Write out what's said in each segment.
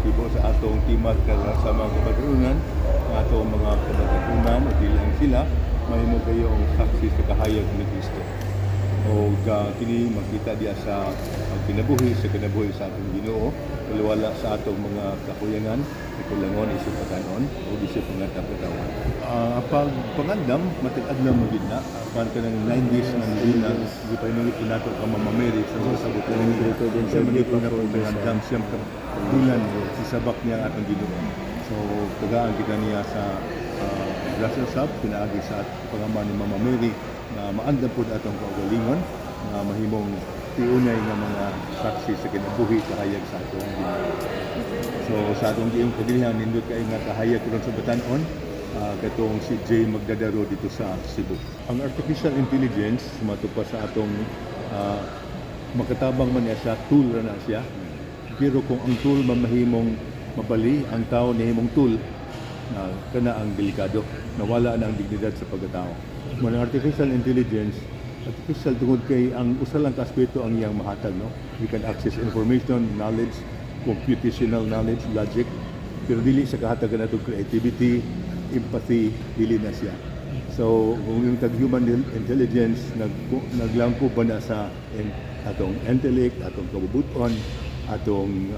resibo sa atong timat karon sa mga kabatanunan, sa atong mga kabatanunan o dili lang sila mahimo kayong saksi sa kahayag ni Kristo. O kini makita diya sa kinabuhi sa atong Ginoo, wala sa atong mga kakuyangan, ikulangon isip patanon o isip mga tapatawan. Pag pangandam matag adlaw mo gid na kan kanang 9 days man gina di pa inungit nato ka mamameri sa sabot ni dito din sa mga na pangandam siyang bulan isabak niya atong Ginoo. So tagaan kita niya sa Russell Sub, pinaagi sa pangaman ni Mama Mary na maandam po atong kaugalingon na mahimong tiunay nga mga saksi sa kinabuhi kahayag sa atong Ginoo. So sa atong giyong kadilihan nindot kay nga kahayag ron sa batan-on katong si Jay Magdadaro dito sa Cebu. Ang artificial intelligence matupa sa atong makatabang man niya siya, tool ra na siya. Pero kung ang tool mamahimong mabali, ang tao nihimong tool kana ang delikado, nawala na ang dignidad sa pagkatao. Ang artificial intelligence, artificial tungod kay ang usa lang ka aspeto ang iyang mahatag, no? We can access information, knowledge, computational knowledge, logic, pero dili sa kahatagan nato creativity, empathy, dili na siya. So kung yung human intelligence naglangkob ba na sa atong intellect, atong kabubuton, atong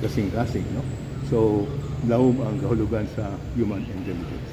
kasing-kasing, no? So, lahom ang kahulugan sa human intelligence.